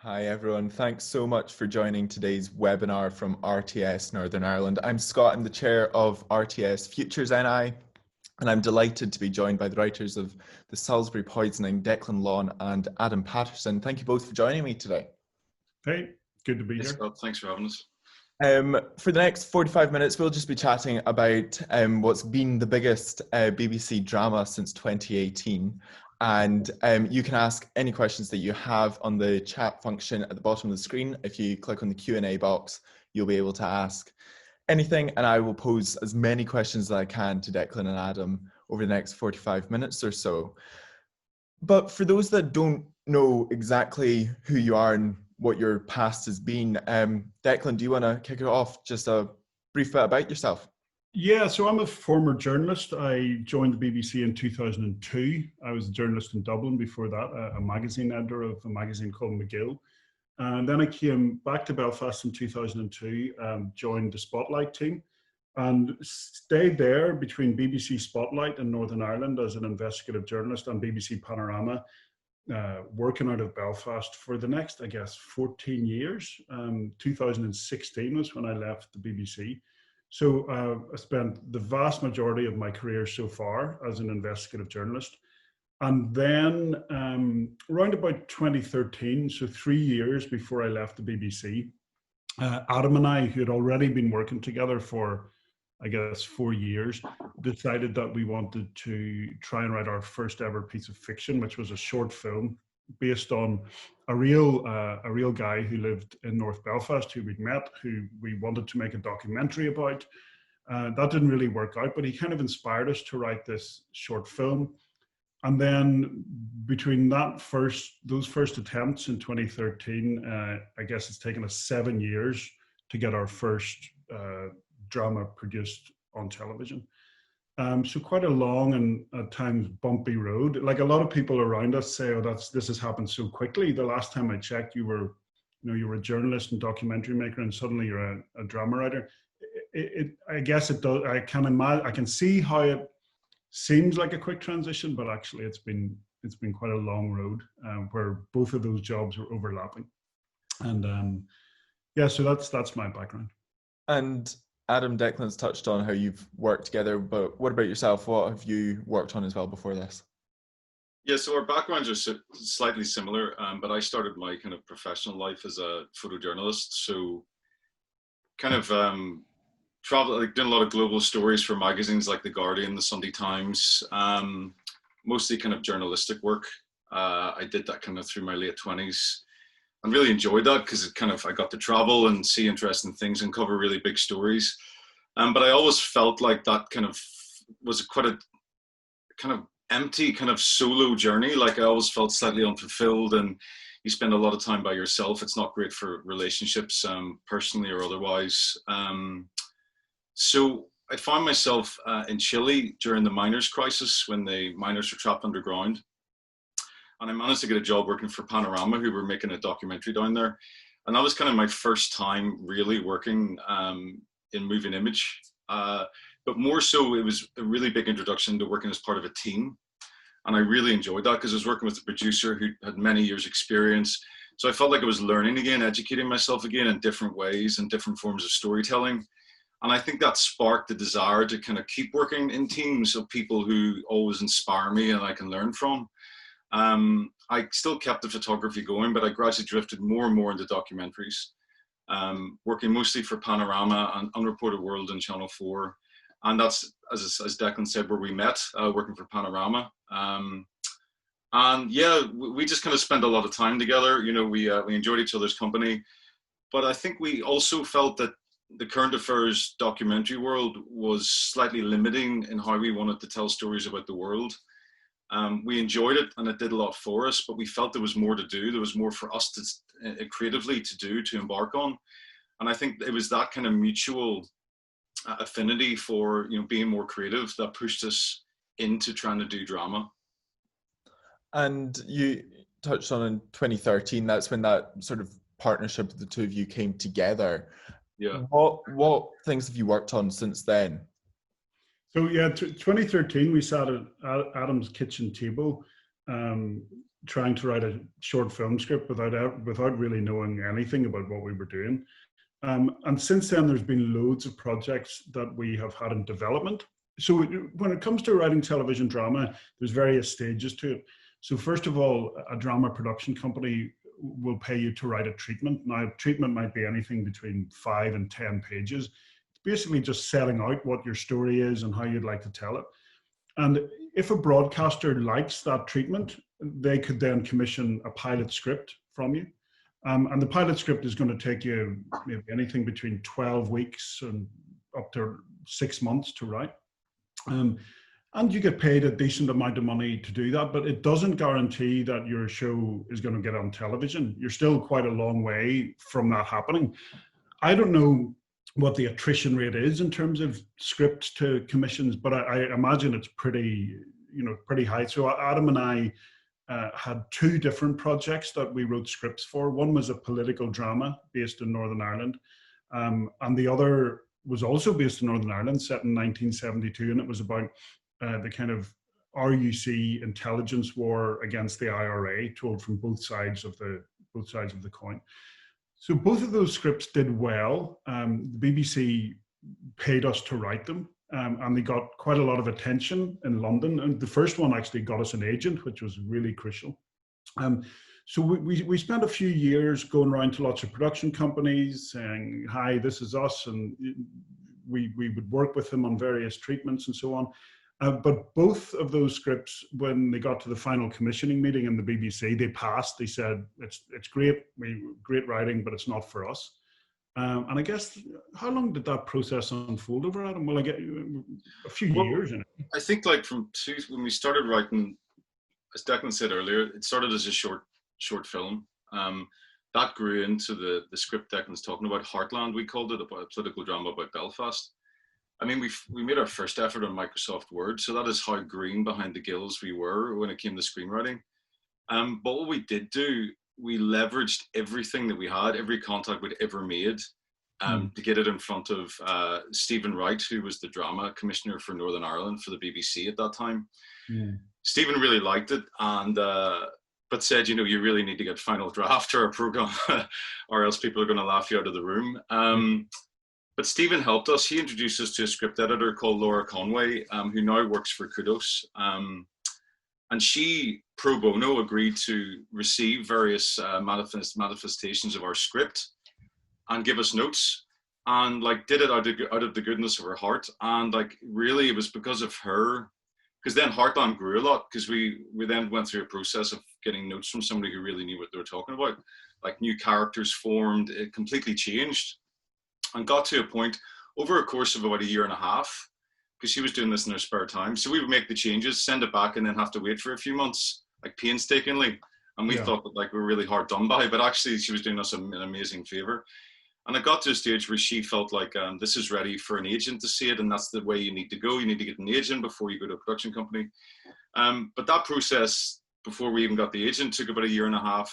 Hi everyone, thanks so much for joining today's webinar from RTS Northern Ireland. I'm Scott, I'm the chair of RTS Futures NI, and I'm delighted to be joined by the writers of the Salisbury Poisoning, Declan and Adam Patterson. Thank you both for joining me today. Hey, good to be here. Scott, thanks for having us. For the next 45 minutes, we'll just be chatting about what's been the biggest BBC drama since 2018. And you can ask any questions that you have on the chat function at the bottom of the screen. If you click on the Q&A box, you'll be able to ask anything, and I will pose as many questions as I can to Declan and Adam over the next 45 minutes or so. But for those that don't know exactly who you are and what your past has been, Declan, do you want to kick it off? Just a brief bit about yourself. Yeah, so I'm a former journalist. I joined the BBC in 2002. I was a journalist in Dublin before that, a magazine editor of a magazine called McGill. And then I came back to Belfast in 2002, joined the Spotlight team, and stayed there between BBC Spotlight in Northern Ireland as an investigative journalist and BBC Panorama, working out of Belfast for the next, I guess, 14 years. 2016 was when I left the BBC. So I spent the vast majority of my career so far as an investigative journalist. And then around about 2013, so 3 years before I left the BBC, Adam and I, who had already been working together for, I guess, 4 years, decided that we wanted to try and write our first ever piece of fiction, which was a short film based on a real guy who lived in North Belfast, who we'd met, who we wanted to make a documentary about. That didn't really work out, but he kind of inspired us to write this short film. And then between those first attempts in 2013, I guess it's taken us 7 years to get our first drama produced on television. So quite a long and at times bumpy road. Like a lot of people around us say, "Oh, this has happened so quickly." The last time I checked, you were a journalist and documentary maker, and suddenly you're a drama writer. I guess it does. I can see how it seems like a quick transition, but actually, it's been quite a long road where both of those jobs are overlapping. And yeah, so that's my background. And Adam, Declan's touched on how you've worked together, but what about yourself? What have you worked on as well before this? Yeah, so our backgrounds are slightly similar, but I started my kind of professional life as a photojournalist. So kind of traveled, like doing a lot of global stories for magazines like The Guardian, The Sunday Times, mostly kind of journalistic work. I did that kind of through my late 20s. I really enjoyed that because I got to travel and see interesting things and cover really big stories. But I always felt like that kind of was quite a kind of empty kind of solo journey. Like I always felt slightly unfulfilled, and you spend a lot of time by yourself. It's not great for relationships, personally or otherwise. So I found myself in Chile during the miners' crisis when the miners were trapped underground. And I managed to get a job working for Panorama, who were making a documentary down there. And that was kind of my first time really working in moving image. But more so, it was a really big introduction to working as part of a team. And I really enjoyed that because I was working with a producer who had many years experience. So I felt like I was learning again, educating myself again in different ways and different forms of storytelling. And I think that sparked the desire to kind of keep working in teams of people who always inspire me and I can learn from. I still kept the photography going, but I gradually drifted more and more into documentaries, working mostly for Panorama and Unreported World and Channel 4. And that's, as Declan said, where we met, working for Panorama. And yeah, we just kind of spent a lot of time together. You know, we enjoyed each other's company. But I think we also felt that the current affairs documentary world was slightly limiting in how we wanted to tell stories about the world. We enjoyed it and it did a lot for us, but we felt there was more to do. There was more for us to creatively to do, to embark on. And I think it was that kind of mutual affinity for, you know, being more creative that pushed us into trying to do drama. And you touched on in 2013, that's when that sort of partnership of the two of you came together. Yeah. What things have you worked on since then? So yeah, 2013, we sat at Adam's kitchen table trying to write a short film script without really knowing anything about what we were doing. And since then, there's been loads of projects that we have had in development. So when it comes to writing television drama, there's various stages to it. So first of all, a drama production company will pay you to write a treatment. Now, treatment might be anything between 5 and 10 pages. It's basically just setting out what your story is and how you'd like to tell it. And if a broadcaster likes that treatment, they could then commission a pilot script from you. And the pilot script is going to take you maybe anything between 12 weeks and up to 6 months to write. And you get paid a decent amount of money to do that, but it doesn't guarantee that your show is going to get on television. You're still quite a long way from that happening. I don't know what the attrition rate is in terms of scripts to commissions, but I imagine it's pretty high. So Adam and I had 2 different projects that we wrote scripts for. One was a political drama based in Northern Ireland, and the other was also based in Northern Ireland, set in 1972, and it was about the kind of RUC intelligence war against the IRA, told from both sides of the coin. So both of those scripts did well. The BBC paid us to write them, and they got quite a lot of attention in London. And the first one actually got us an agent, which was really crucial. So we spent a few years going around to lots of production companies saying, hi, this is us. And we would work with them on various treatments and so on. But both of those scripts, when they got to the final commissioning meeting in the BBC, they passed. They said, it's great, great writing, but it's not for us. And I guess, how long did that process unfold over, Adam? Well, I get a few years in it. I think like when we started writing, as Declan said earlier, it started as a short film. That grew into the script Declan's talking about, Heartland, we called it, about a political drama about Belfast. I mean, we made our first effort on Microsoft Word, so that is how green behind the gills we were when it came to screenwriting. But what we did do, we leveraged everything that we had, every contact we'd ever made, to get it in front of Stephen Wright, who was the drama commissioner for Northern Ireland for the BBC at that time. Stephen really liked it, and but said, you really need to get final draft to our program, or else people are going to laugh you out of the room. But Stephen helped us. He introduced us to a script editor called Laura Conway, who now works for Kudos. And she, pro bono, agreed to receive various manifestations of our script and give us notes, and did it out of the goodness of her heart. And really, it was because of her, because then Heartland grew a lot, because we then went through a process of getting notes from somebody who really knew what they were talking about. New characters formed, it completely changed. And got to a point over a course of about 1.5 years, because she was doing this in her spare time. So we would make the changes, send it back, and then have to wait for a few months, painstakingly. And we thought that we were really hard done by, but actually she was doing us an amazing favor. And it got to a stage where she felt like this is ready for an agent to see it, and that's the way you need to go. You need to get an agent before you go to a production company. But that process, before we even got the agent, took about 1.5 years.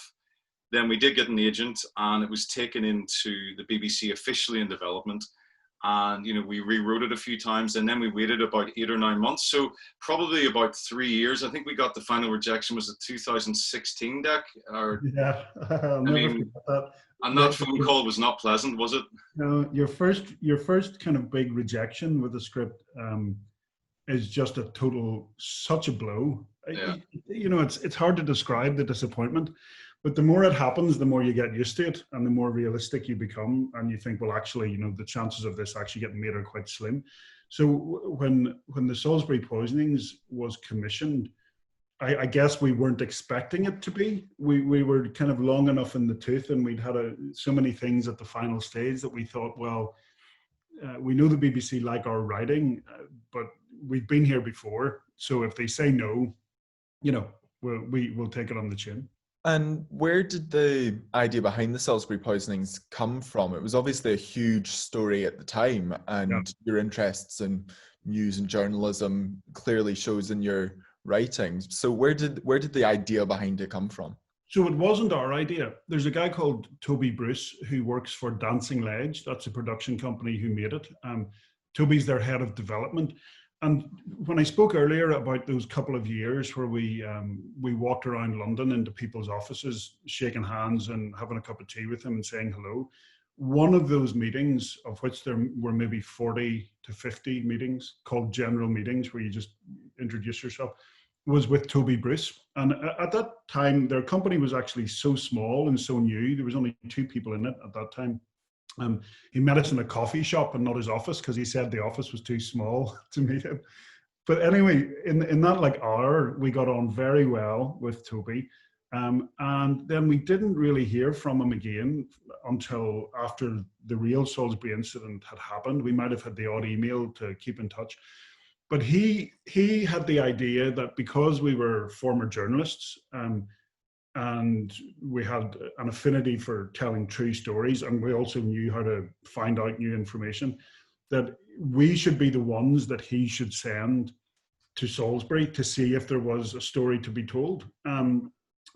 Then we did get an agent, and it was taken into the BBC officially in development. And, we rewrote it a few times, and then we waited about 8 or 9 months. So probably about 3 years. I think we got the final rejection, was it 2016, Dec? Yeah, I'll never forget that. And that phone call was not pleasant, was it? No, your first kind of big rejection with the script is just such a blow. Yeah. It's hard to describe the disappointment. But the more it happens, the more you get used to it, and the more realistic you become, and you think, well, actually, the chances of this actually getting made are quite slim. So when the Salisbury Poisonings was commissioned, I guess we weren't expecting it to be. We were kind of long enough in the tooth, and we'd had so many things at the final stage that we thought, well, we know the BBC like our writing, but we've been here before. So if they say no, we'll take it on the chin. And where did the idea behind the Salisbury Poisonings come from? It was obviously a huge story at the time, and your interests in news and journalism clearly shows in your writings. So where did the idea behind it come from? So it wasn't our idea. There's a guy called Toby Bruce who works for Dancing Ledge. That's a production company who made it. Toby's their head of development. And when I spoke earlier about those couple of years where we walked around London into people's offices, shaking hands and having a cup of tea with them and saying hello, one of those meetings, of which there were maybe 40 to 50 meetings called general meetings where you just introduce yourself, was with Toby Bruce. And at that time, their company was actually so small and so new. There was only 2 people in it at that time. He met us in a coffee shop and not his office because he said the office was too small to meet him. But anyway, in that like hour, we got on very well with Toby. And then we didn't really hear from him again until after the real Salisbury incident had happened. We might have had the odd email to keep in touch. But he had the idea that because we were former journalists, and we had an affinity for telling true stories, and we also knew how to find out new information, that we should be the ones that he should send to Salisbury to see if there was a story to be told. And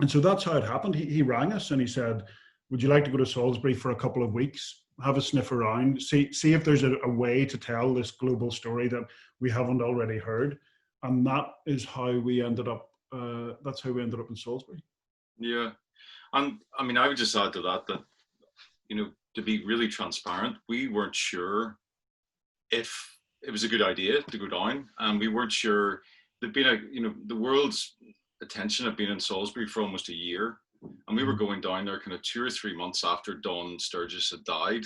so that's how it happened. He rang us and he said, would you like to go to Salisbury for a couple of weeks, have a sniff around, see if there's a way to tell this global story that we haven't already heard. And that is how we ended up, that's how we ended up in Salisbury. Yeah. And I mean, I would just add to that, you know, to be really transparent, we weren't sure if it was a good idea to go down, and we weren't sure. There'd been the world's attention had been in Salisbury for almost a year, and we were going down there kind of 2 or 3 months after Don Sturgis had died.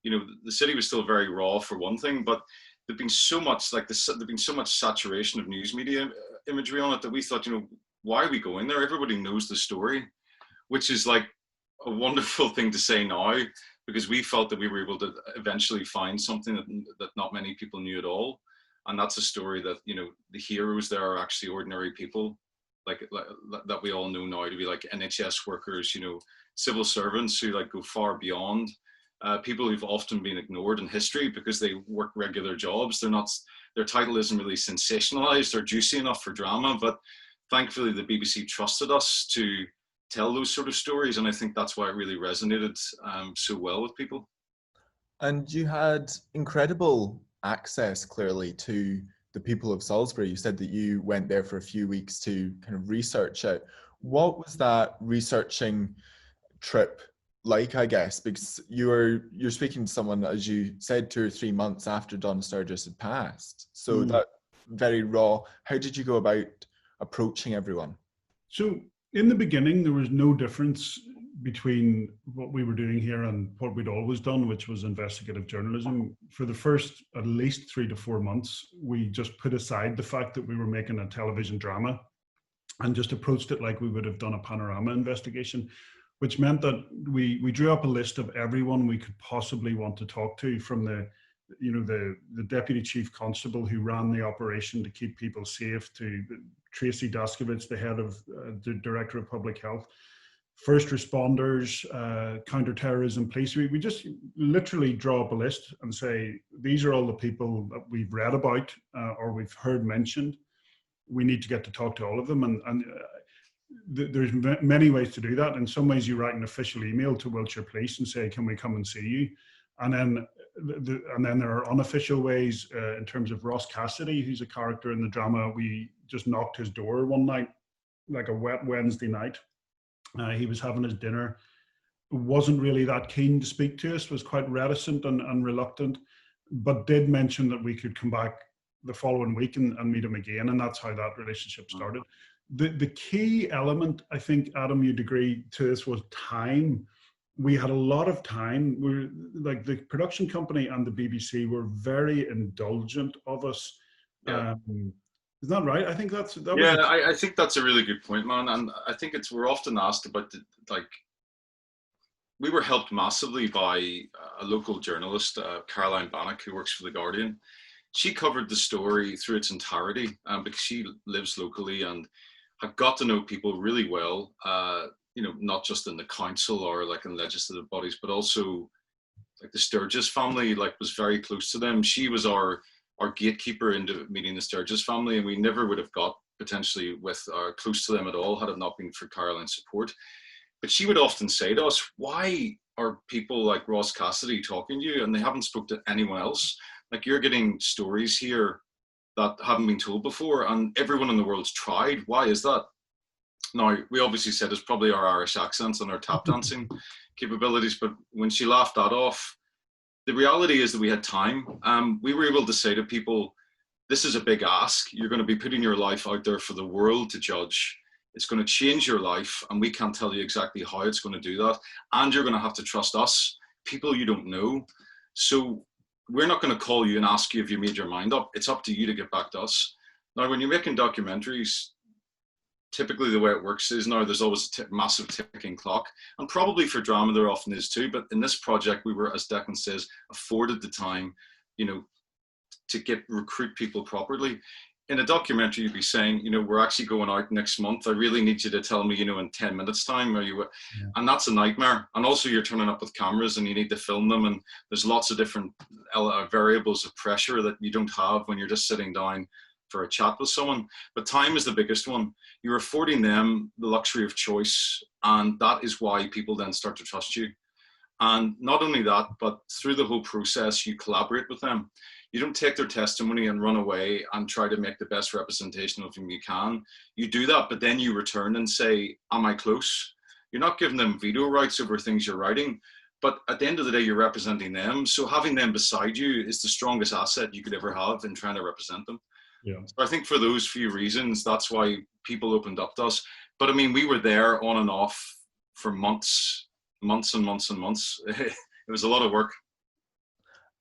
You know, the city was still very raw for one thing, but there'd been so much there'd been so much saturation of news media imagery on it that we thought, you know, why are we going there? Everybody knows the story, which is like a wonderful thing to say now, because we felt that we were able to eventually find something that not many people knew at all. And that's a story that, you know, the heroes there are actually ordinary people, like that we all know now to be like NHS workers, you know, civil servants who like go far beyond, people who've often been ignored in history because they work regular jobs. Their title isn't really sensationalized or juicy enough for drama, but thankfully the BBC trusted us to tell those sort of stories, and I think that's why it really resonated so well with people. And you had incredible access, clearly, to the people of Salisbury. You said that you went there for a few weeks to kind of research it. What was that researching trip like, I guess? Because you're speaking to someone, as you said, 2 or 3 months after Don Sturgis had passed. So that very raw. How did you go about approaching everyone? So in the beginning, there was no difference between what we were doing here and what we'd always done, which was investigative journalism. For the first at least 3 to 4 months, we just put aside the fact that we were making a television drama and just approached it like we would have done a panorama investigation, which meant that we drew up a list of everyone we could possibly want to talk to, from the deputy chief constable who ran the operation to keep people safe, to Tracy Daskovich, the head of the director of public health, first responders, counterterrorism police. We just literally draw up a list and say, these are all the people that we've read about or we've heard mentioned. We need to get to talk to all of them. And there's many ways to do that. In some ways, you write an official email to Wiltshire Police and say, can we come and see you? And then there are unofficial ways in terms of Ross Cassidy, who's a character in the drama. We just knocked his door one night, like a wet Wednesday night. He was having his dinner, wasn't really that keen to speak to us, was quite reticent and reluctant, but did mention that we could come back the following week and meet him again. And that's how that relationship started. The key element, I think, Adam, you'd agree to this, was time. We had a lot of time. We're like, the production company and the BBC were very indulgent of us. Yeah. Is that right? I think I think that's a really good point, man. And I think we're often asked about we were helped massively by a local journalist, Caroline Bannock, who works for The Guardian. She covered the story through its entirety because she lives locally and had got to know people really well. You know, not just in the council or like in legislative bodies, but also like the Sturgis family, like was very close to them. She was our gatekeeper into meeting the Sturgis family, and we never would have got potentially close to them at all had it not been for Caroline's support. But she would often say to us, why are people like Ross Cassidy talking to you and they haven't spoke to anyone else? Like, you're getting stories here that haven't been told before, and everyone in the world's tried. Why is that? Now, we obviously said it's probably our Irish accents and our tap dancing capabilities, but when she laughed that off, the reality is that we had time. We were able to say to people, this is a big ask. You're going to be putting your life out there for the world to judge. It's going to change your life, and we can't tell you exactly how it's going to do that. And you're going to have to trust us, people you don't know. So we're not going to call you and ask you if you made your mind up. It's up to you to get back to us. Now, when you're making documentaries, typically the way it works is now there's always a massive ticking clock, and probably for drama there often is too, but in this project we were, as Declan says, afforded the time, you know, to recruit people properly. In a documentary you'd be saying, you know, we're actually going out next month, I really need you to tell me, you know, in 10 minutes time, and that's a nightmare. And also you're turning up with cameras and you need to film them, and there's lots of different variables of pressure that you don't have when you're just sitting down for a chat with someone. But time is the biggest one. You're affording them the luxury of choice, and that is why people then start to trust you. And not only that, but through the whole process you collaborate with them. You don't take their testimony and run away and try to make the best representation of them you can. You do that, but then you return and say, am I close? You're not giving them veto rights over things you're writing, but at the end of the day you're representing them. So having them beside you is the strongest asset you could ever have in trying to represent them. Yeah. So I think for those few reasons, that's why people opened up to us. But I mean, we were there on and off for months and months and months. It was a lot of work.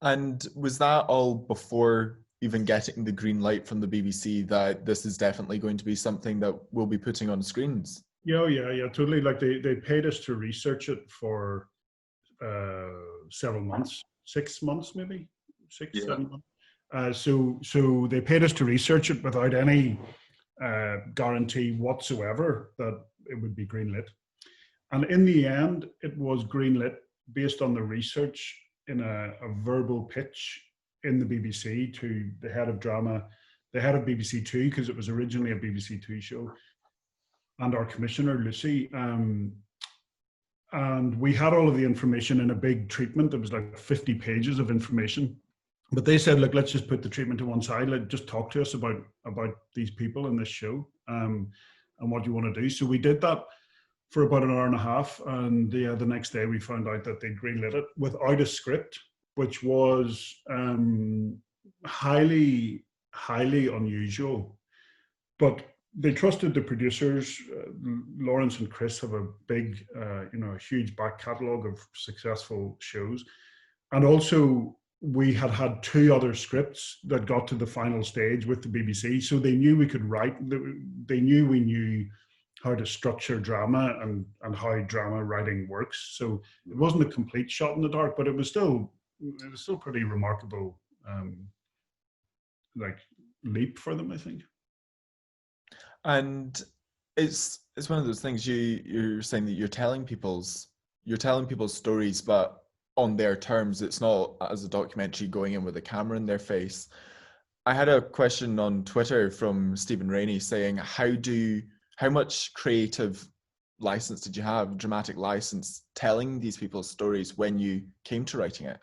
And was that all before even getting the green light from the BBC that this is definitely going to be something that we'll be putting on screens? Yeah, totally. Like they paid us to research it for several months, 6 months, maybe 7 months. So they paid us to research it without any guarantee whatsoever that it would be greenlit. And in the end, it was greenlit based on the research in a verbal pitch in the BBC to the head of drama, the head of BBC Two, because it was originally a BBC Two show, and our commissioner, Lucy. And we had all of the information in a big treatment. It was like 50 pages of information. But they said, look, let's just put the treatment to one side. Just talk to us about these people in this show and what you want to do. So we did that for about an hour and a half. And the next day we found out that they'd greenlit it without a script, which was highly, highly unusual. But they trusted the producers. Lawrence and Chris have a big, a huge back catalogue of successful shows. And also we had 2 other scripts that got to the final stage with the BBC. So they knew we could write, they knew we knew how to structure drama and how drama writing works. So it wasn't a complete shot in the dark, but it was still pretty remarkable, leap for them, I think. And it's one of those things you're saying that you're telling people's stories, but on their terms. It's not as a documentary going in with a camera in their face. I had a question on Twitter from Stephen Rainey saying, how much creative license did you have, dramatic license, telling these people's stories when you came to writing it?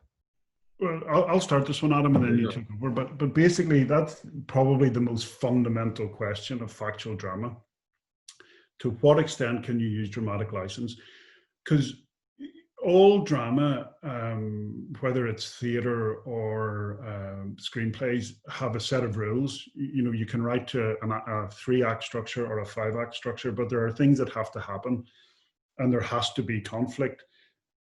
Well, I'll start this one, Adam, and then you take over. But basically, that's probably the most fundamental question of factual drama. To what extent can you use dramatic license? Because all drama, whether it's theatre or screenplays, have a set of rules. You can write to a 3-act structure or a 5-act structure, but there are things that have to happen, and there has to be conflict,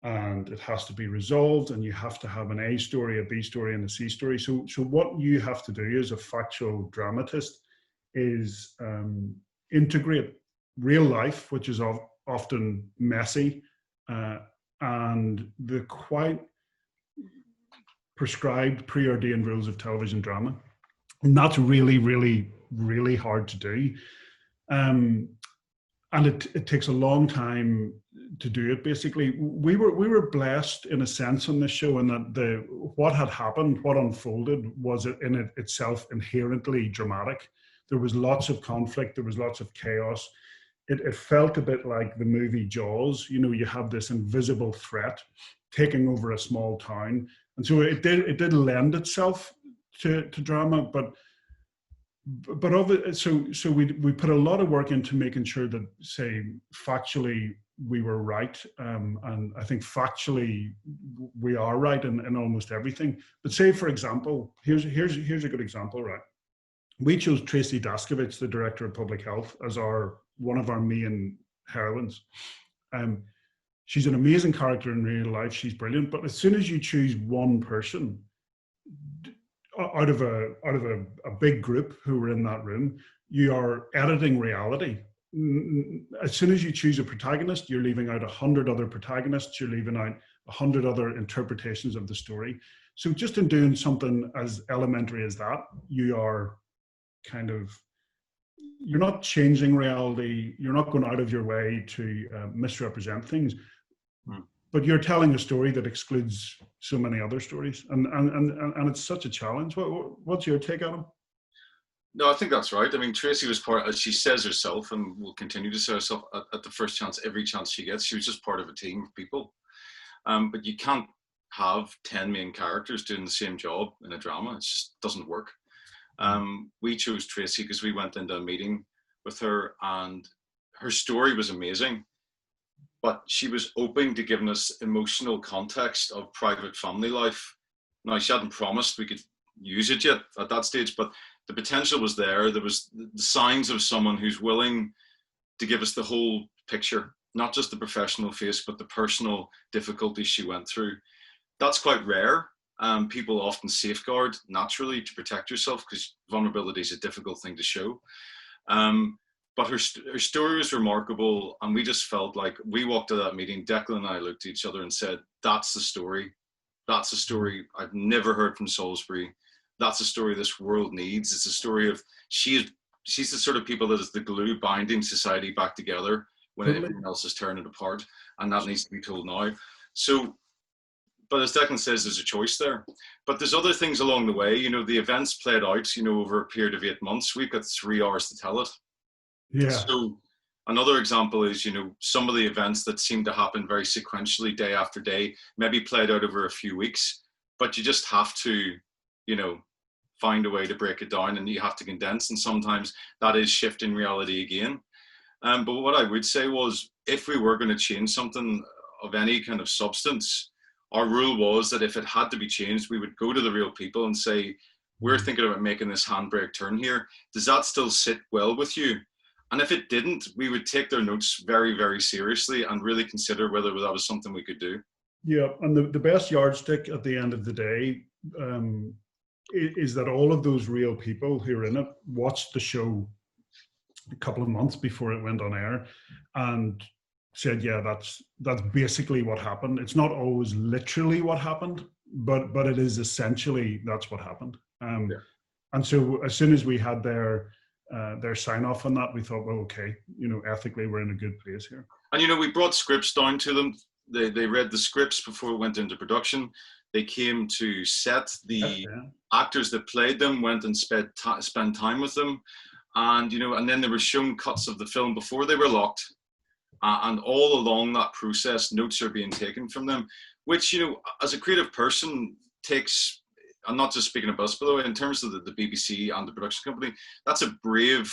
and it has to be resolved, and you have to have an A story, a B story, and a C story. So what you have to do as a factual dramatist is integrate real life, which is often messy, and the quite prescribed, preordained rules of television drama. And that's really, really, really hard to do. And it takes a long time to do it. Basically, we were blessed in a sense on this show in that what had happened, what unfolded, was in itself inherently dramatic. There was lots of conflict, there was lots of chaos. It felt a bit like the movie Jaws. You have this invisible threat taking over a small town, and so it did lend itself to drama. But but of it, so we put a lot of work into making sure that, say, factually we were right, and I think factually we are right in almost everything. But say, for example, here's a good example, right? We chose Tracy Daskovich, the director of public health, as one of our main heroines. She's an amazing character in real life. She's brilliant. But as soon as you choose one person out of a big group who were in that room, you are editing reality. As soon as you choose a protagonist, you're leaving out 100 other protagonists. You're leaving out 100 other interpretations of the story. So just in doing something as elementary as that, you are you're not changing reality. You're not going out of your way to misrepresent things. But you're telling a story that excludes so many other stories, and it's such a challenge. What's your take on it? No, I think that's right. I mean, Tracy was part, as she says herself, and will continue to say herself, at the first chance, every chance she gets, she was just part of a team of people. But you can't have 10 main characters doing the same job in a drama. It just doesn't work. We chose Tracy because we went into a meeting with her, and her story was amazing. But she was open to giving us emotional context of private family life. Now, she hadn't promised we could use it yet at that stage, but the potential was there. There was the signs of someone who's willing to give us the whole picture, not just the professional face, but the personal difficulties she went through. That's quite rare. People often safeguard naturally to protect yourself because vulnerability is a difficult thing to show. But her story was remarkable, and we just felt like we walked out of that meeting, Declan and I looked at each other and said, that's the story. That's a story I've never heard from Salisbury. That's a story this world needs. It's a story of, she's the sort of people that is the glue binding society back together when everyone else is turning apart, and that needs to be told now. So, but as Declan says, there's a choice there. But there's other things along the way. You know, the events played out, you know, over a period of 8 months. We've got 3 hours to tell it. Yeah. So another example is, you know, some of the events that seem to happen very sequentially day after day, maybe played out over a few weeks, but you just have to, you know, find a way to break it down, and you have to condense. And sometimes that is shifting reality again. But what I would say was, if we were going to change something of any kind of substance, our rule was that if it had to be changed, we would go to the real people and say, we're thinking about making this handbrake turn here. Does that still sit well with you? And if it didn't, we would take their notes very, very seriously and really consider whether that was something we could do. Yeah, and the best yardstick at the end of the day is that all of those real people who are in it watched the show a couple of months before it went on air and said, yeah, that's basically what happened. It's not always literally what happened, but it is essentially that's what happened. And so as soon as we had their sign off on that, we thought, well, okay, you know, ethically we're in a good place here. And, you know, we brought scripts down to them. They read the scripts before it went into production. They came to set. The actors that played them went and spent time with them. And, you know, and then they were shown cuts of the film before they were locked. And all along that process, notes are being taken from them, which, you know, as a creative person takes, I'm not just speaking of us, by the way, in terms of the BBC and the production company, that's a brave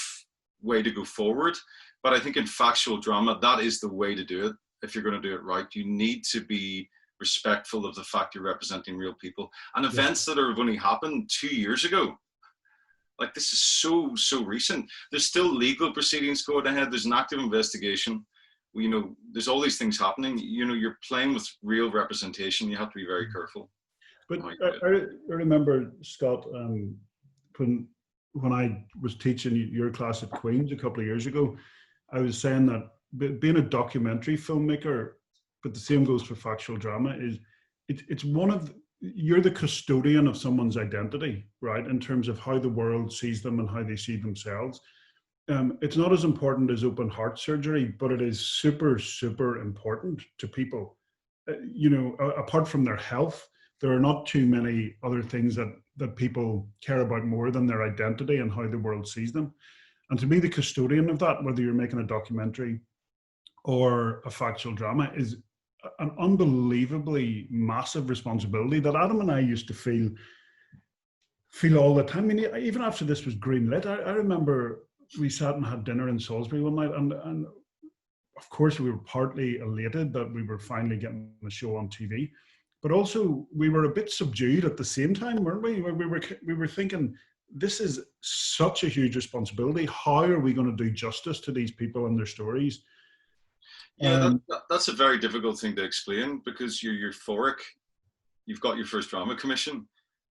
way to go forward. But I think in factual drama, that is the way to do it. If you're going to do it right, you need to be respectful of the fact you're representing real people. And events that have only happened 2 years ago, like this is so recent. There's still legal proceedings going ahead. There's an active investigation. You know, there's all these things happening. You know, you're playing with real representation. You have to be very careful. But I remember, Scott, when I was teaching your class at Queen's a couple of years ago, I was saying that being a documentary filmmaker, but the same goes for factual drama, is it's one of, you're the custodian of someone's identity, right? In terms of how the world sees them and how they see themselves. It's not as important as open heart surgery, but it is super, super important to people. You know, apart from their health, there are not too many other things that people care about more than their identity and how the world sees them. And to be the custodian of that, whether you're making a documentary or a factual drama, is an unbelievably massive responsibility that Adam and I used to feel feel all the time. I mean, even after this was greenlit, I remember we sat and had dinner in Salisbury one night, and of course we were partly elated that we were finally getting the show on TV, but also we were a bit subdued at the same time, weren't we? We were thinking, this is such a huge responsibility. How are we going to do justice to these people and their stories? Yeah, that's a very difficult thing to explain, because you're euphoric. You've got your first drama commission,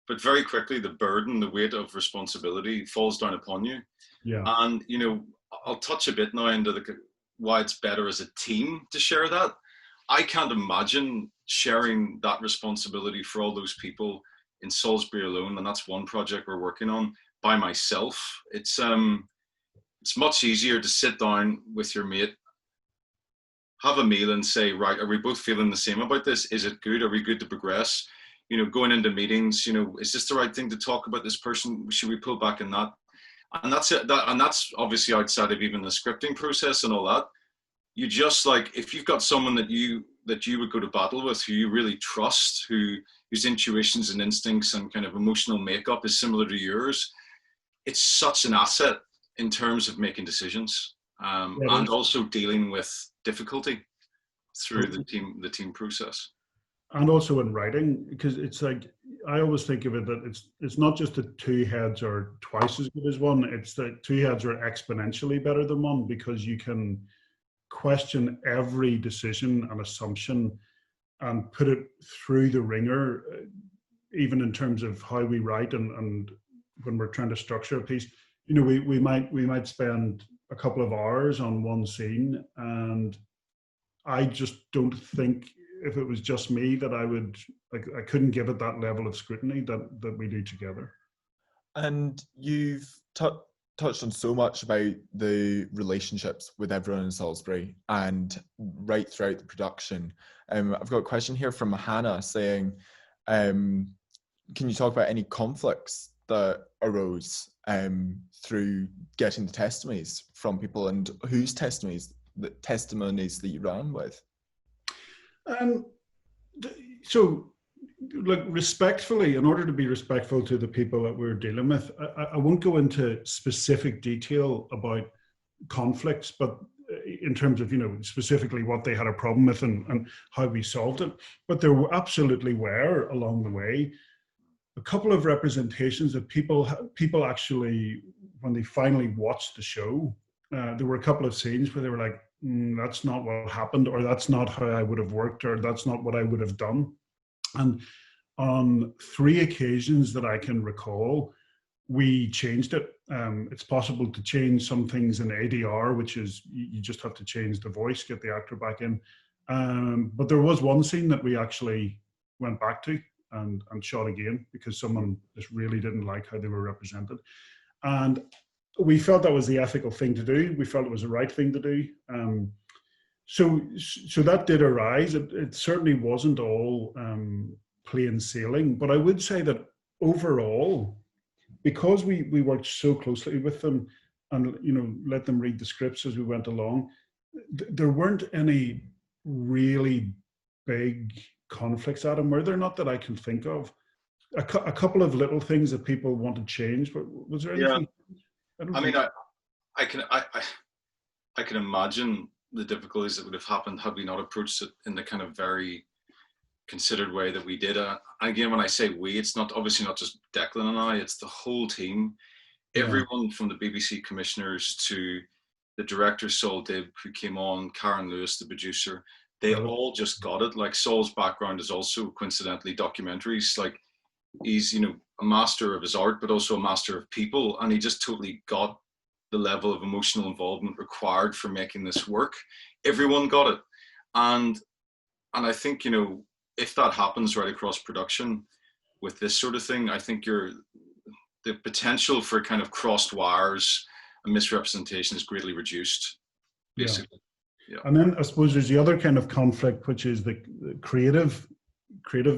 but very quickly the burden, the weight of responsibility falls down upon you. Yeah. And, you know, I'll touch a bit now into why it's better as a team to share that. I can't imagine sharing that responsibility for all those people in Salisbury alone, and that's one project we're working on, by myself. It's much easier to sit down with your mate, have a meal and say, right, are we both feeling the same about this? Is it good? Are we good to progress? You know, going into meetings, you know, is this the right thing to talk about this person? Should we pull back in that? And that's it. And that's obviously outside of even the scripting process and all that. You just, like, if you've got someone that you would go to battle with, who you really trust, whose intuitions and instincts and kind of emotional makeup is similar to yours, it's such an asset in terms of making decisions, and also dealing with difficulty through the team process. And also in writing, because it's like, I always think of it that it's not just that two heads are twice as good as one, it's that two heads are exponentially better than one, because you can question every decision and assumption and put it through the ringer, even in terms of how we write and when we're trying to structure a piece. You know, we might spend a couple of hours on one scene, and I just don't think, if it was just me, that I couldn't give it that level of scrutiny that we do together. And you've touched on so much about the relationships with everyone in Salisbury and right throughout the production. I've got a question here from Hannah saying, can you talk about any conflicts that arose through getting the testimonies from people, and whose testimonies that you ran with? So, like, respectfully, in order to be respectful to the people that we're dealing with, I won't go into specific detail about conflicts, but in terms of, you know, specifically what they had a problem with and how we solved it. But there absolutely were, along the way, a couple of representations that people actually, when they finally watched the show, there were a couple of scenes where they were like, that's not what happened, or that's not how I would have worked, or that's not what I would have done. And on 3 occasions that I can recall, we changed it. It's possible to change some things in ADR, which is you just have to change the voice, get the actor back in. But there was one scene that we actually went back to and shot again, because someone just really didn't like how they were represented. And we felt that was the ethical thing to do. We felt it was the right thing to do. So that did arise. It certainly wasn't all plain sailing, but I would say that overall, because we worked so closely with them and, you know, let them read the scripts as we went along, there weren't any really big conflicts, Adam, were there? Not that I can think of. A couple of little things that people want to change, but was there anything? Yeah. I can imagine the difficulties that would have happened had we not approached it in the kind of very considered way that we did. And again, when I say we, it's not obviously not just Declan and I, it's the whole team. Yeah. Everyone from the BBC commissioners to the director, Saul Dibb, who came on, Karen Lewis, the producer, they all just got it. Like, Saul's background is also coincidentally documentaries. Like, he's, you know, a master of his art, but also a master of people. And he just totally got the level of emotional involvement required for making this work. Everyone got it. And I think, you know, if that happens right across production with this sort of thing, I think the potential for kind of crossed wires and misrepresentation is greatly reduced, basically. Yeah. And then I suppose there's the other kind of conflict, which is the creative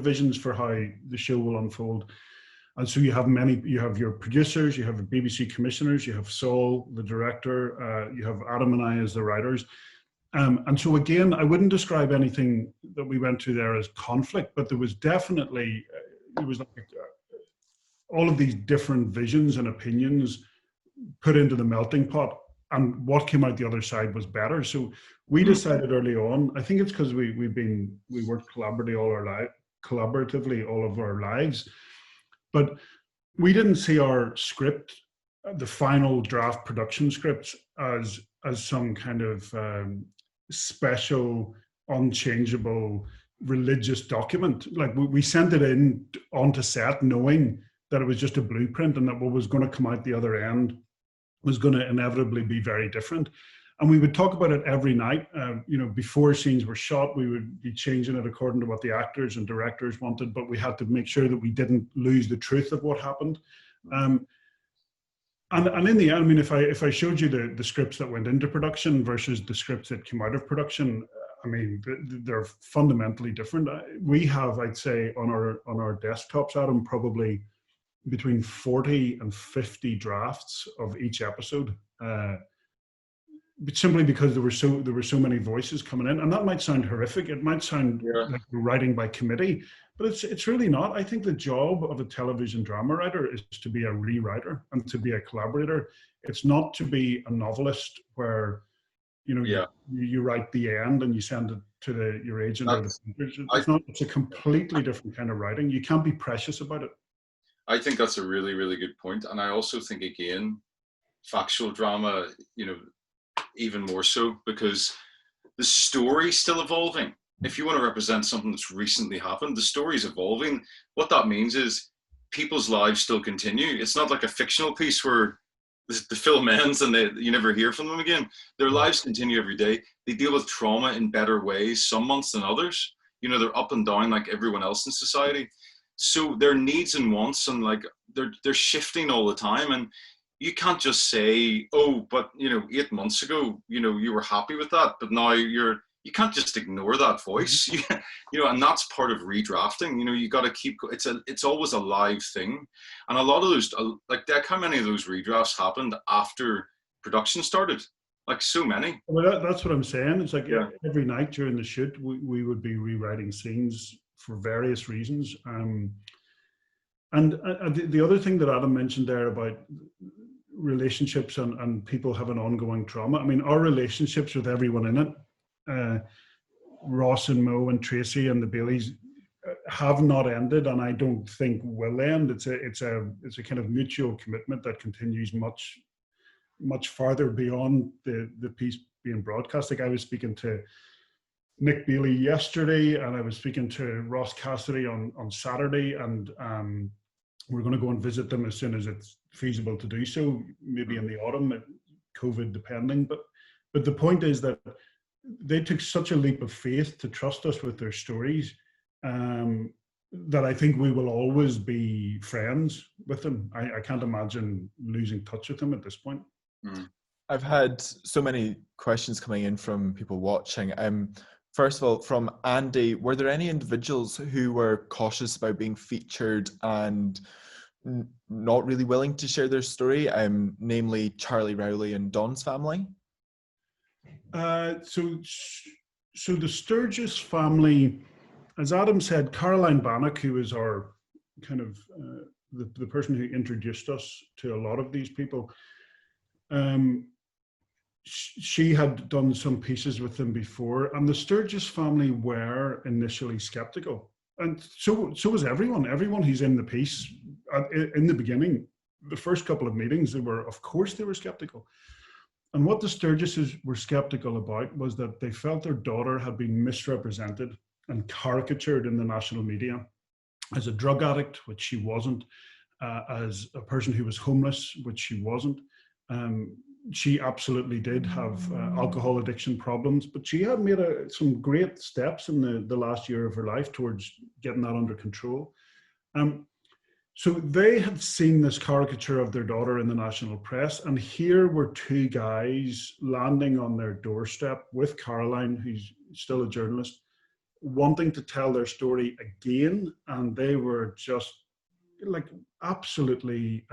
visions for how the show will unfold. And so you have your producers, you have the BBC commissioners, you have Saul, the director, you have Adam and I as the writers. And so again, I wouldn't describe anything that we went to there as conflict, but there was definitely, it was like all of these different visions and opinions put into the melting pot, and what came out the other side was better. So we decided early on, I think it's because we worked collaboratively all of our lives, but we didn't see our script, the final draft production scripts, as some kind of special, unchangeable religious document. Like we sent it in onto set knowing that it was just a blueprint, and that what was going to come out the other end was going to inevitably be very different. And we would talk about it every night. Before scenes were shot, we would be changing it according to what the actors and directors wanted, but we had to make sure that we didn't lose the truth of what happened. And in the end, I mean, if I showed you the scripts that went into production versus the scripts that came out of production, I mean, they're fundamentally different. We have, I'd say, on our desktops, Adam, probably between 40 and 50 drafts of each episode, but simply because there were so many voices coming in. And that might sound horrific. It might sound like writing by committee, but it's really not. I think the job of a television drama writer is to be a rewriter and to be a collaborator. It's not to be a novelist where you write the end and you send it to your agent or the printers. It's a completely different kind of writing. You can't be precious about it. I think that's a really, really good point. And I also think, again, factual drama, even more so, because the story's still evolving. If you want to represent something that's recently happened, the story's evolving. What that means is people's lives still continue. It's not like a fictional piece where the film ends and you never hear from them again. Their lives continue every day. They deal with trauma in better ways some months than others. They're up and down like everyone else in society. So their needs and wants and like they're shifting all the time, and you can't just say, oh, but 8 months ago, you were happy with that, but now you can't just ignore that voice. And that's part of redrafting. You got to keep. It's always a live thing, and a lot of those, like how many of those redrafts happened after production started? Like so many. Well, that's what I'm saying. It's like every night during the shoot, we would be rewriting scenes for various reasons. And the other thing that Adam mentioned there about relationships and people having ongoing trauma, I mean, our relationships with everyone in it, Ross and Mo and Tracy and the Baileys, have not ended, and I don't think will end. It's a kind of mutual commitment that continues much farther beyond the piece being broadcast. Like I was speaking to Nick Bailey yesterday, and I was speaking to Ross Cassidy on Saturday, and we're going to go and visit them as soon as it's feasible to do so, maybe in the autumn, COVID depending. But the point is that they took such a leap of faith to trust us with their stories, that I think we will always be friends with them. I can't imagine losing touch with them at this point. I've had so many questions coming in from people watching. First of all, from Andy, were there any individuals who were cautious about being featured and not really willing to share their story, namely Charlie Rowley and Don's family? So the Sturgis family, as Adam said, Caroline Bannock, who is our kind of the person who introduced us to a lot of these people, she had done some pieces with them before, and the Sturgis family were initially skeptical, and so was everyone who's in the piece. In the beginning, the first couple of meetings, they were skeptical. And what the Sturgises were skeptical about was that they felt their daughter had been misrepresented and caricatured in the national media as a drug addict, which she wasn't, as a person who was homeless, which she wasn't. She absolutely did have alcohol addiction problems, but she had made some great steps in the last year of her life towards getting that under control. So they had seen this caricature of their daughter in the national press, and here were two guys landing on their doorstep with Caroline, who's still a journalist, wanting to tell their story again, and they were just like absolutely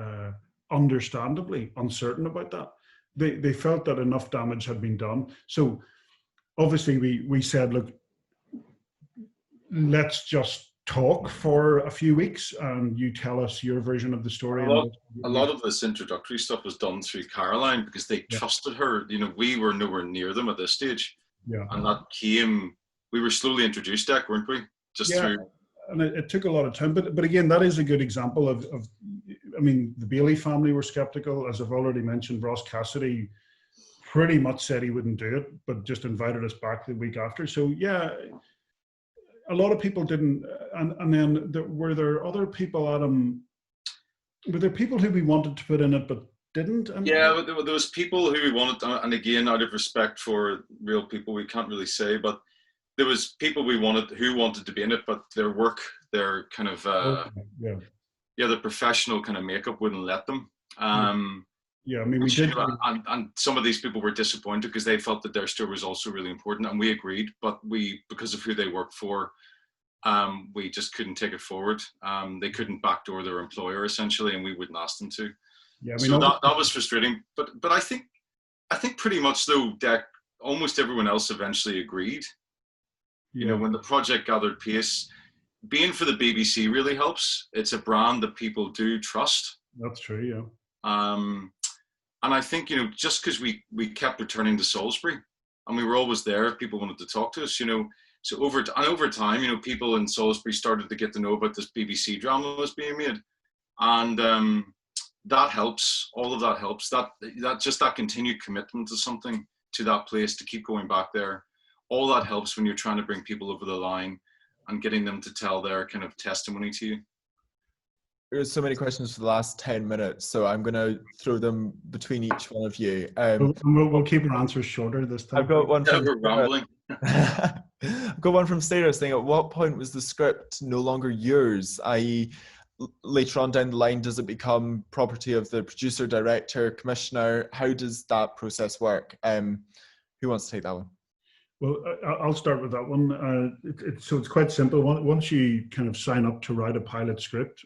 understandably uncertain about that. They felt that enough damage had been done. So obviously we said, look, let's just talk for a few weeks and you tell us your version of the story. A lot of this introductory stuff was done through Caroline because they trusted her. You know, we were nowhere near them at this stage. Yeah. And that came, we were slowly introduced, Dec, weren't we? Just through. And it took a lot of time. But again, that is a good example of, I mean, the Bailey family were skeptical. As I've already mentioned, Ross Cassidy pretty much said he wouldn't do it, but just invited us back the week after. So yeah, a lot of people didn't. And then were there other people, Adam? Were there people who we wanted to put in it but didn't? Yeah, there was people who we wanted, and again, out of respect for real people, we can't really say, but there was people who wanted to be in it, but their work, their kind of the professional kind of makeup wouldn't let them. Yeah, I mean, we did. And some of these people were disappointed because they felt that their story was also really important, and we agreed, but because of who they worked for, we just couldn't take it forward. They couldn't backdoor their employer essentially, and we wouldn't ask them to. Yeah, so that was frustrating. But I think pretty much though, Dec, almost everyone else eventually agreed. Yeah. You know, when the project gathered pace, being for the BBC really helps. It's a brand that people do trust. That's true, yeah. And I think, you know, just because we kept returning to Salisbury and we were always there if people wanted to talk to us, you know, so over time, you know, people in Salisbury started to get to know about this BBC drama that was being made. And that helps, all of that helps, that continued commitment to something, to that place, to keep going back there. All that helps when you're trying to bring people over the line and getting them to tell their kind of testimony to you. There's so many questions for the last 10 minutes, so I'm going to throw them between each one of you. We'll keep our answers shorter this time. I've got one from we're rambling. I've got one from Sarah saying, at what point was the script no longer yours? I.e., later on down the line, does it become property of the producer, director, commissioner? How does that process work? Who wants to take that one? Well, I'll start with that one. So it's quite simple. Once you kind of sign up to write a pilot script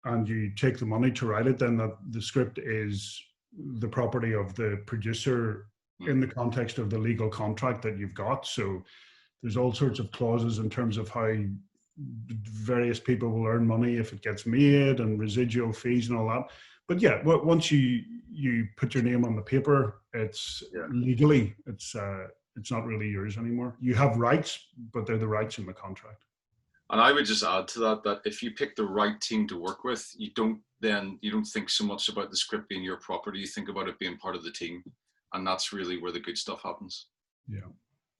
and you take the money to write it, then the script is the property of the producer in the context of the legal contract that you've got. So there's all sorts of clauses in terms of how various people will earn money if it gets made and residual fees and all that. But yeah, once you put your name on the paper, it's legally, it's not really yours anymore. You have rights, but they're the rights in the contract. And I would just add to that if you pick the right team to work with, you don't think so much about the script being your property. You think about it being part of the team. And that's really where the good stuff happens. Yeah.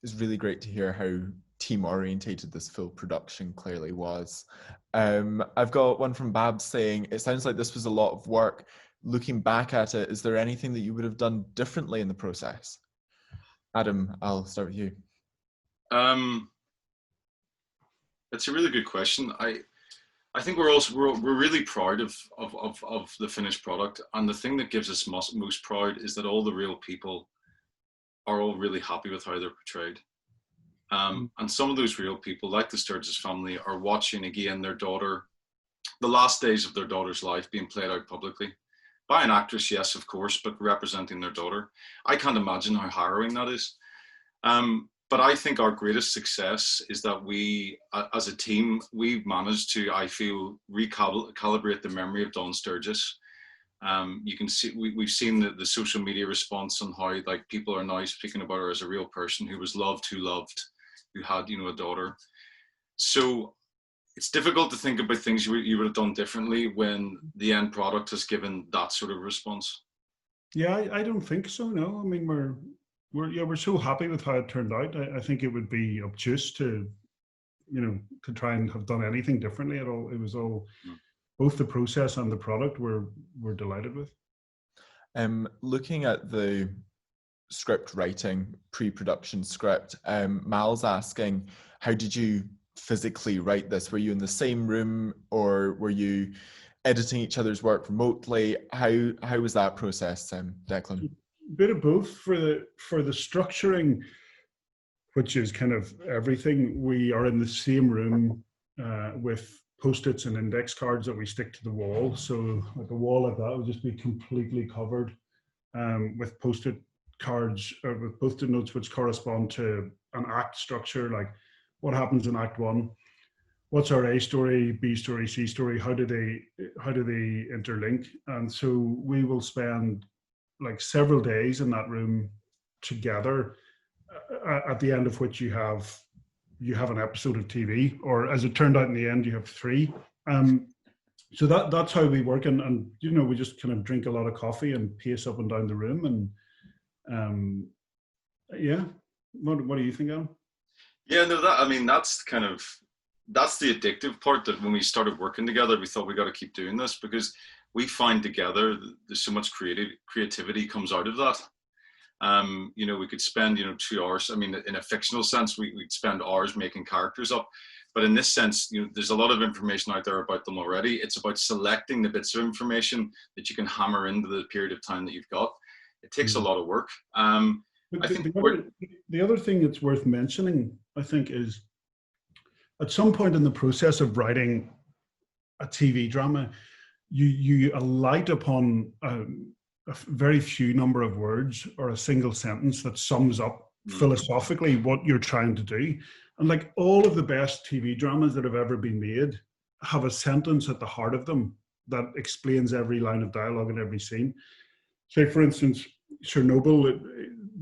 It's really great to hear how team orientated this full production clearly was. I've got one from Babs saying, it sounds like this was a lot of work. Looking back at it, is there anything that you would have done differently in the process? Adam, I'll start with you. It's a really good question. I think we're really proud of the finished product, and the thing that gives us most pride is that all the real people are all really happy with how they're portrayed. And some of those real people, like the Sturgis family, are watching again their daughter, the last days of their daughter's life being played out publicly. By an actress, yes, of course, but representing their daughter. I can't imagine how harrowing that is. But I think our greatest success is that we, as a team, we've managed to, I feel, recalibrate the memory of Dawn Sturgis. You can see, we've seen the social media response on how like people are now speaking about her as a real person who was loved, who had, you know, a daughter. So it's difficult to think about things you would have done differently when the end product has given that sort of response. Yeah, I don't think so. No, I mean we're so happy with how it turned out. I think it would be obtuse to, you know, to try and have done anything differently at all. It was all, both the process and the product we're delighted with. Looking at the script writing, pre-production script, Mal's asking, how did you physically write this? Were you in the same room or were you editing each other's work remotely? How was that process, Declan? Bit of both. For the structuring, which is kind of everything, we are in the same room with post-its and index cards that we stick to the wall. So like a wall like that would just be completely covered with post-it cards, with post-it notes which correspond to an act structure, like what happens in Act 1, what's our A story, B story, C story? How do they interlink? And so we will spend like several days in that room together, at the end of which you have an episode of TV, or as it turned out in the end, you have three. So that's how we work, and you know, we just kind of drink a lot of coffee and pace up and down the room, and yeah. What do you think, Alan? Yeah, no, that, I mean, that's the addictive part, that when we started working together, we thought we got to keep doing this, because we find together there's so much creativity comes out of that. You know, we could spend, you know, 2 hours. I mean, in a fictional sense, we'd spend hours making characters up. But in this sense, you know, there's a lot of information out there about them already. It's about selecting the bits of information that you can hammer into the period of time that you've got. It takes a lot of work. I think the other thing that's worth mentioning, I think, is at some point in the process of writing a TV drama, you alight upon a very few number of words or a single sentence that sums up philosophically what you're trying to do. And like all of the best TV dramas that have ever been made have a sentence at the heart of them that explains every line of dialogue in every scene. Say, for instance, Chernobyl,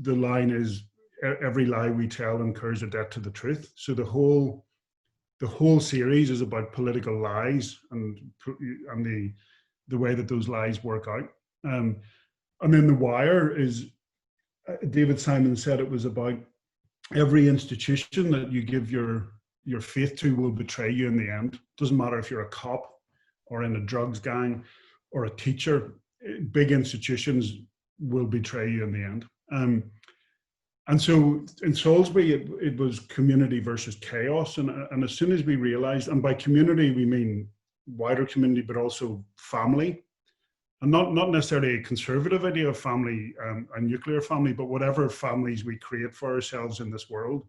the line is, "Every lie we tell incurs a debt to the truth." So the whole series is about political lies and the way that those lies work out. And then The Wire is, David Simon said it was about every institution that you give your faith to will betray you in the end. Doesn't matter if you're a cop or in a drugs gang or a teacher, big institutions will betray you in the end. And so in Salisbury, it was community versus chaos. And as soon as we realized, and by community, we mean wider community, but also family. And not necessarily a conservative idea of family, a nuclear family, but whatever families we create for ourselves in this world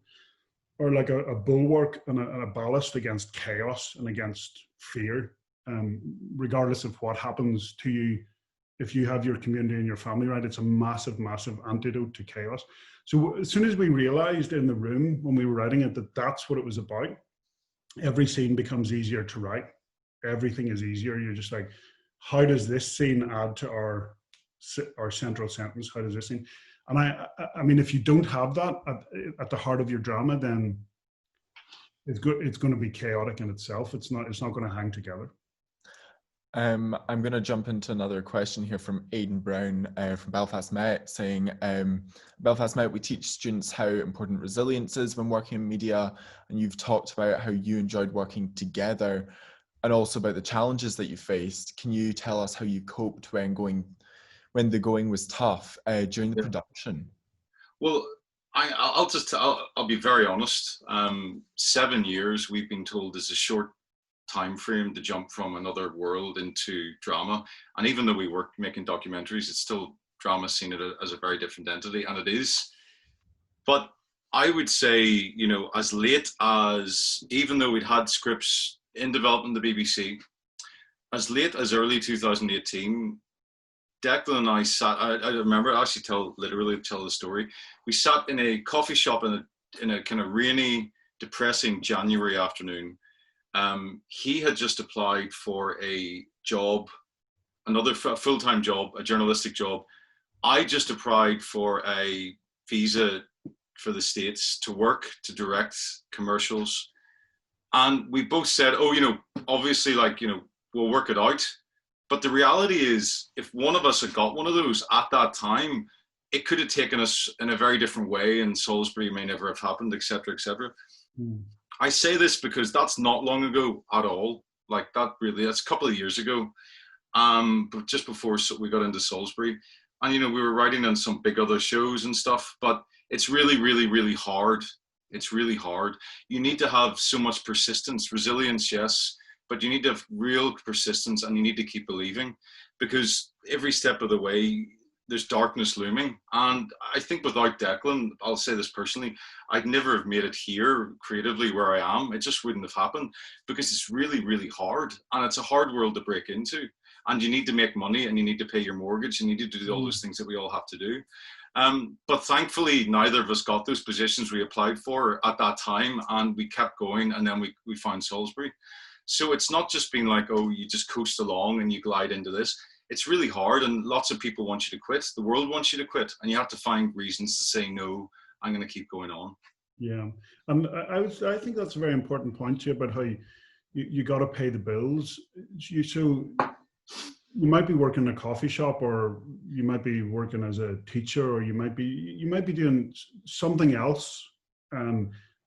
are like a bulwark and a ballast against chaos and against fear, regardless of what happens to you. If you have your community and your family right, it's a massive, massive antidote to chaos. So as soon as we realized in the room when we were writing it that that's what it was about, every scene becomes easier to write. Everything is easier. You're just like, how does this scene add to our central sentence? How does this scene? And I mean, if you don't have that at the heart of your drama, then it's going to be chaotic in itself. It's not going to hang together. I'm going to jump into another question here from Aidan Brown from Belfast Met, saying, Belfast Met, we teach students how important resilience is when working in media, and you've talked about how you enjoyed working together and also about the challenges that you faced. Can you tell us how you coped when the going was tough during the production? Well, I'll be very honest. 7 years we've been told is a short time frame to jump from another world into drama. And even though we work making documentaries, it's still drama seen as a very different entity, and it is. But I would say, you know, as late as, even though we'd had scripts in development in the BBC, as late as early 2018, Declan and I sat, I remember, I actually literally tell the story. We sat in a coffee shop in a kind of rainy, depressing January afternoon. He had just applied for a job, another full-time job, a journalistic job. I just applied for a visa for the States to work, to direct commercials. And we both said, oh, you know, obviously, like, you know, we'll work it out. But the reality is, if one of us had got one of those at that time, it could have taken us in a very different way, and Salisbury may never have happened, et cetera, et cetera. I say this because that's not long ago at all. Like, that's a couple of years ago. But just before we got into Salisbury. And, you know, we were writing on some big other shows and stuff, but it's really, really, really hard. It's really hard. You need to have so much persistence, resilience, yes, but you need to have real persistence, and you need to keep believing, because every step of the way, there's darkness looming. And I think without Declan, I'll say this personally, I'd never have made it here creatively where I am. It just wouldn't have happened, because it's really, really hard. And it's a hard world to break into. And you need to make money, and you need to pay your mortgage, and you need to do all those things that we all have to do. But thankfully, neither of us got those positions we applied for at that time, and we kept going, and then we found Salisbury. So it's not just being like, oh, you just coast along and you glide into this. It's really hard, and lots of people want you to quit. The world wants you to quit, and you have to find reasons to say, no, I'm going to keep going on. Yeah, and I think that's a very important point here about how you got to pay the bills. You might be working in a coffee shop, or you might be working as a teacher, or you might be doing something else.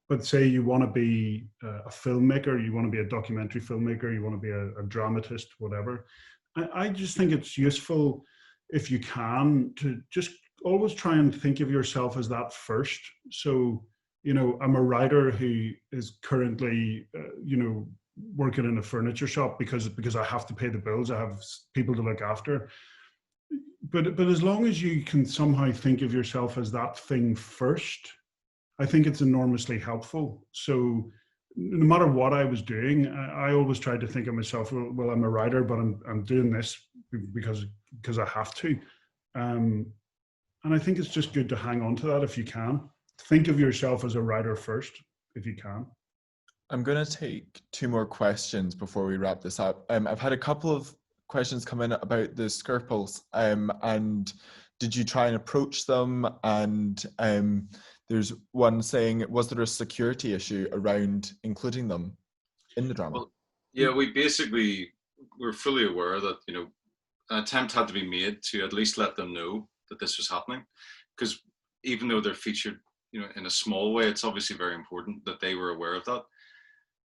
But say you want to be a filmmaker, you want to be a documentary filmmaker, you want to be a dramatist, whatever. I just think it's useful, if you can, to just always try and think of yourself as that first. So, you know, I'm a writer who is currently, you know, working in a furniture shop because I have to pay the bills. I have people to look after. But as long as you can somehow think of yourself as that thing first, I think it's enormously helpful. So no matter what I was doing, I always tried to think of myself, well, I'm a writer, but I'm doing this because I have to. And I think it's just good to hang on to that if you can. Think of yourself as a writer first, if you can. I'm going to take 2 more questions before we wrap this up. I've had a couple of questions come in about the Scruples, and did you try and approach them? And there's one saying, was there a security issue around including them in the drama? Well, yeah, we're fully aware that, you know, an attempt had to be made to at least let them know that this was happening, because even though they're featured, you know, in a small way, it's obviously very important that they were aware of that.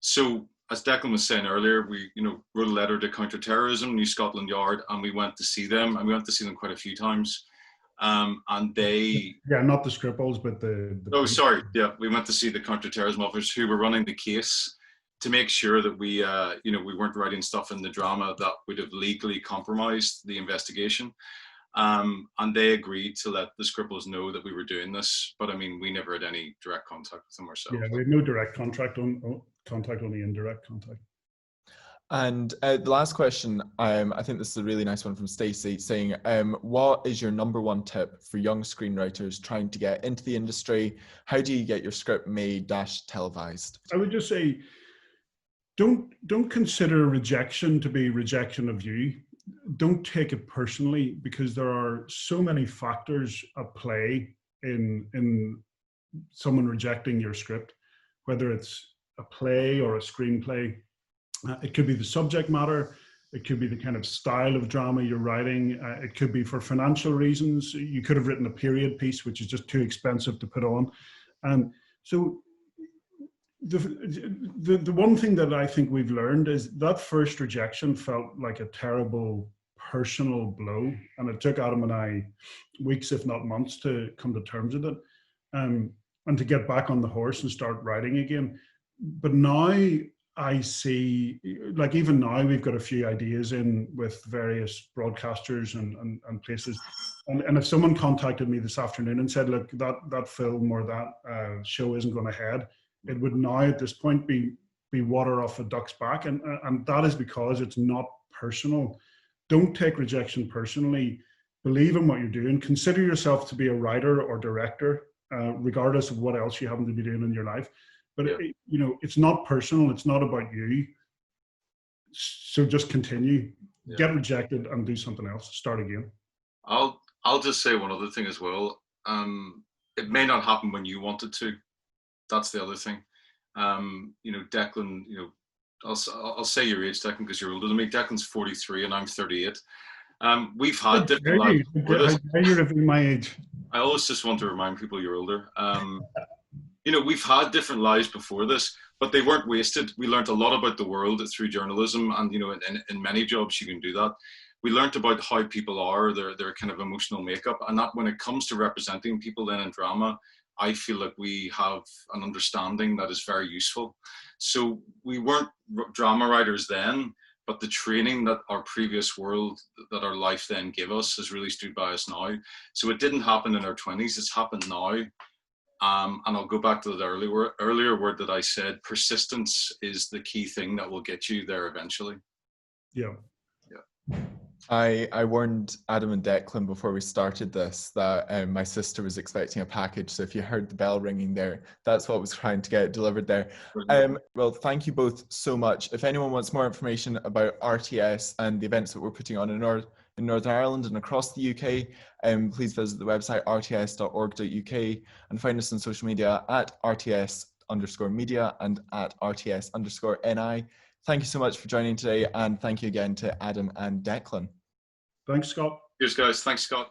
So, as Declan was saying earlier, we, you know, wrote a letter to Counterterrorism, New Scotland Yard, and we went to see them, and we went to see them quite a few times. And they... Yeah, not the Scribbles, but the oh, sorry. Yeah, we went to see the counterterrorism officers who were running the case to make sure that we, you know, we weren't writing stuff in the drama that would have legally compromised the investigation. And they agreed to let the Scribbles know that we were doing this. But I mean, we never had any direct contact with them ourselves. Yeah, we had no direct contact, only indirect contact. And the last question, I think this is a really nice one from Stacey, saying, what is your #1 tip for young screenwriters trying to get into the industry? How do you get your script made / televised? I would just say, don't consider rejection to be rejection of you. Don't take it personally, because there are so many factors at play in someone rejecting your script, whether it's a play or a screenplay. It could be the subject matter. It could be the kind of style of drama you're writing. It could be for financial reasons. You could have written a period piece, which is just too expensive to put on. So the one thing that I think we've learned is that first rejection felt like a terrible personal blow. And it took Adam and I weeks, if not months, to come to terms with it, and to get back on the horse and start writing again. But now I see, like, even now we've got a few ideas in with various broadcasters and places. And if someone contacted me this afternoon and said, look, that film or that show isn't going ahead, it would now at this point be water off a duck's back. And that is because it's not personal. Don't take rejection personally. Believe in what you're doing. Consider yourself to be a writer or director, regardless of what else you happen to be doing in your life. But yeah. You know, it's not personal. It's not about you. So just continue. Yeah. Get rejected and do something else. Start again. I'll just say one other thing as well. It may not happen when you want it to. That's the other thing. You know, Declan. You know, I'll say your age, Declan, because you're older than me. Declan's 43 and I'm 38. We've had different lives before this. You're my age. I always just want to remind people you're older. You know, we've had different lives before this, but they weren't wasted. We learned a lot about the world through journalism, and you know, in many jobs you can do that. We learned about how people are, their kind of emotional makeup, and that when it comes to representing people then in drama, I feel like we have an understanding that is very useful. So we weren't drama writers then, but the training that our previous world, that our life then gave us, has really stood by us now. So it didn't happen in our 20s, it's happened now. And I'll go back to that earlier word that I said, persistence is the key thing that will get you there eventually. Yeah. Yeah. I warned Adam and Declan before we started this that my sister was expecting a package. So if you heard the bell ringing there, that's what was trying to get delivered there. Well, thank you both so much. If anyone wants more information about RTS and the events that we're putting on in Northern Ireland and across the UK, please visit the website rts.org.uk and find us on social media at RTS_media and at RTS_NI. Thank you so much for joining today, and thank you again to Adam and Declan. Thanks, Scott. Cheers, guys. Thanks, Scott.